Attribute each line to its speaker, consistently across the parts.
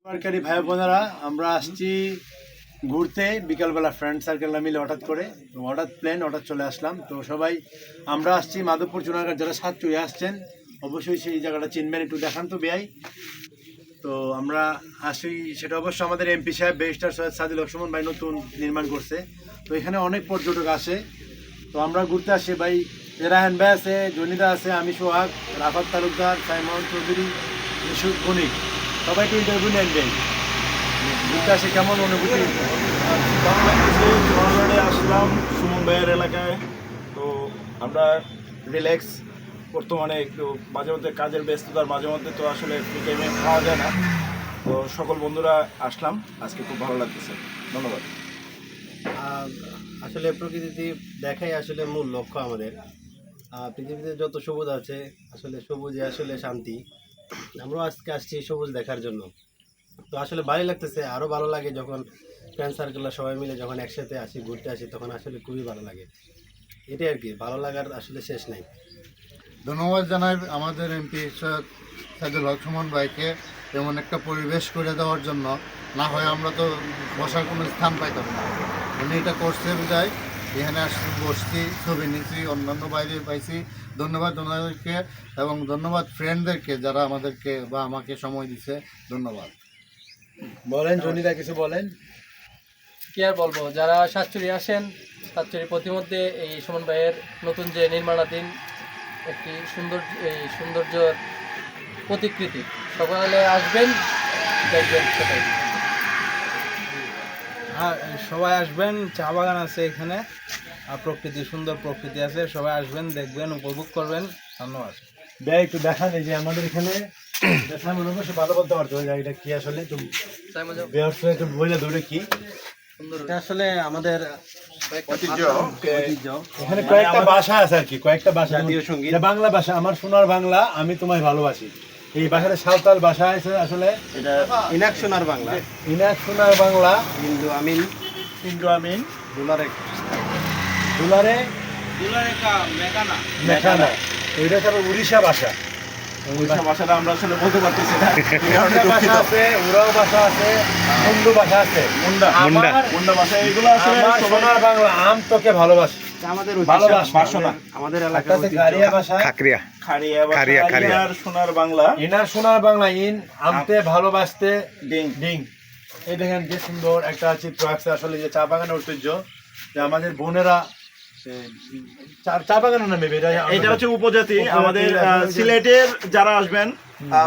Speaker 1: সরকারি ভাই বোনেরা, আমরা আসছি ঘুরতে বিকালবেলা ফ্রেন্ড সার্কেলরা মিলে হঠাৎ চলে আসলাম। তো সবাই আমরা আসছি মাধবপুর জুনাগড়, যারা সাতচুই আসছেন অবশ্যই সেই জায়গাটা চিনবেন, একটু দেখান তো বেয়াই। তো আমরা আসি, সেটা অবশ্য আমাদের এমপি সাহেব ব্যারিস্টার সৈয়দ সাদি লক্ষ্মণ ভাই নতুন নির্মাণ করছে। তো এখানে অনেক পর্যটক আসে, তো আমরা ঘুরতে আসি ভাই। রায়হান ভাই আছে, জনিদা আছে, আমি সোহাগ, রাফাত তালুকদার, সাইমন চৌধুরী, ইসুফ বণিক, সবাইকে ইন্টারভিউ নেন দেন। ঘুরতে আসে কেমন অনুভূতি?
Speaker 2: বাংলাদেশে জোয়ারবাড়ে আসলাম সুমন ভাইয়ের এলাকায়। তো আমরা রিল্যাক্স, বর্তমানে একটু মাঝে মধ্যে কাজের ব্যস্ততার মাঝে মধ্যে তো আসলে ফ্রি টাইমে পাওয়া যায় না। তো সকল বন্ধুরা আসলাম, আজকে খুব ভালো লাগতেছে। ধন্যবাদ।
Speaker 3: আসলে প্রকৃতি দেখাই আসলে মূল লক্ষ্য আমাদের। পৃথিবীতে যত সবুজ আছে, আসলে সবুজে আসলে শান্তি। আমরাও আজকে আসছি সবুজ দেখার জন্য। তো আসলে ভালোই লাগতেছে, আরও ভালো লাগে যখন ফ্রেন্ড সার্কেলরা সবাই মিলে যখন একসাথে আসি, ঘুরতে আসি, তখন আসলে খুবই ভালো লাগে। এটাই আর কি, ভালো লাগার আসলে শেষ নাই।
Speaker 4: ধন্যবাদ জানাই আমাদের এমপি সাইদুল হক সুমন ভাইকে এমন একটা পরিবেশ করে দেওয়ার জন্য। না হয় আমরা তো বসার কোনো স্থান পাইতাম না, উনি এটা করছে বুঝাই এখানে আসছি, বসছি, ছবি নিচ্ছি, অন্যান্য বাইরে পাইছি। ধন্যবাদ ওনাদেরকে এবং ধন্যবাদ ফ্রেন্ডদেরকে যারা আমাদেরকে বা আমাকে সময় দিছে। ধন্যবাদ।
Speaker 1: বলেন জনিদা, কিছু বলেন।
Speaker 5: কি আর বলবো, যারা সাতচুরি আসেন, সাতচুরি প্রতিমধ্যে এই সুমন ভাইয়ের নতুন যে নির্মাণাধীন একটি সৌন্দর্যের প্রতিকৃতি, সকালে আসবেন, দেখবেন সেটাই।
Speaker 6: হ্যাঁ, সবাই আসবেন, চা বাগান আছে এখানে, আর প্রকৃতি, সুন্দর প্রকৃতি আছে, সবাই আসবেন, দেখবেন, উপভোগ করবেন। ধন্যবাদ।
Speaker 1: ভাই একটু দেখান, এই যে আমাদের এখানে অবশ্য ভালো বলতে পারতো এটা কি আসলে, একটু একটু বইলে ধরে কি
Speaker 3: এটা আসলে আমাদের ঐতিহ্য।
Speaker 1: এখানে কয়েকটা ভাষা আছে আর কি, কয়েকটা ভাষা,
Speaker 3: জাতীয় সঙ্গীত।
Speaker 1: এটা বাংলা ভাষা, আমার সোনার বাংলা, আমি তোমায় ভালোবাসি। এই ভাষাটা সাঁওতাল ভাষা আছে আসলে।
Speaker 3: এটা ইনাক সোনার বাংলা,
Speaker 1: ইনাক সোনার বাংলা,
Speaker 3: হিন্দু আমিন,
Speaker 1: দুলারে মেকানা, এটা হচ্ছে উড়িষ্যা ভাষা।
Speaker 2: ভাষাটা আমরা আসলে বলতে পারতেছি না,
Speaker 1: ভাষা আছে, উরাও ভাষা আছে, মুন্ডু ভাষা আছে,
Speaker 2: মুন্ডা ভাষা, এগুলো আসলে
Speaker 1: আমার সোনার বাংলা, আম তোকে ভালোবাসি।
Speaker 3: আমাদের
Speaker 1: ভালোবাসা
Speaker 3: আমাদের
Speaker 1: একটা
Speaker 3: এলাকার
Speaker 1: আছে গারিয়া ভাষা,
Speaker 2: খারিয়া ভাষা, ইনার সোনার বাংলা,
Speaker 1: ইনার সোনার বাংলা, ইন আমতে ভালোবাসতে
Speaker 2: ডিং।
Speaker 1: ডিং। এই দেখেন কি সুন্দর একটা চিত্র আছে আসলে, যে চা বাগানের ঐতিহ্য, যে আমাদের বোনেরা চা বাগানের নামে
Speaker 2: এটা হচ্ছে উপজাতি। আমাদের সিলেটের যারা আসবেন,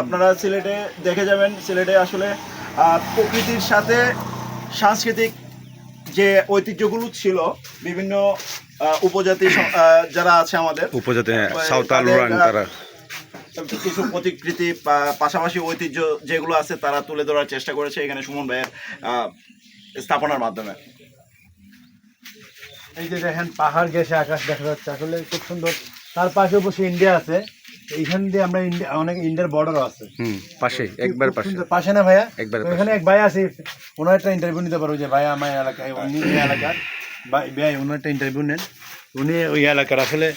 Speaker 2: আপনারা সিলেটে দেখে যাবেন, সিলেটে আসলে প্রকৃতির সাথে সাংস্কৃতিক যে ঐতিহ্যগুলো ছিল, বিভিন্ন উপজাতি যারা আছে আমাদের
Speaker 7: উপজাতি, সাঁওতাল, তারা
Speaker 2: কিছু প্রতিকৃতি পাশাপাশি ঐতিহ্য যেগুলো আছে তারা তুলে ধরার চেষ্টা করেছে এখানে সুমন ভাইয়ের স্থাপনার মাধ্যমে।
Speaker 1: এই যে দেখেন পাহাড় ঘেঁষে আকাশ দেখা যাচ্ছে, আসলে খুব সুন্দর। তার পাশে অবশ্যই ইন্ডিয়া আছে, এইখান দিয়ে আমরা অনেক ইন্ডিয়ার বর্ডারও আছে
Speaker 7: পাশে, একবার পাশে।
Speaker 1: পাশে না ভাইয়া?
Speaker 7: একবার
Speaker 1: এখানে এক ভাই আছে, ওনার একটা ইন্টারভিউ নিতে পারবো, যে ভাই আমার এলাকায়, উনি এই এলাকার ভাই, ওনার একটা ইন্টারভিউ নেন, উনি ওই এলাকার আসলে।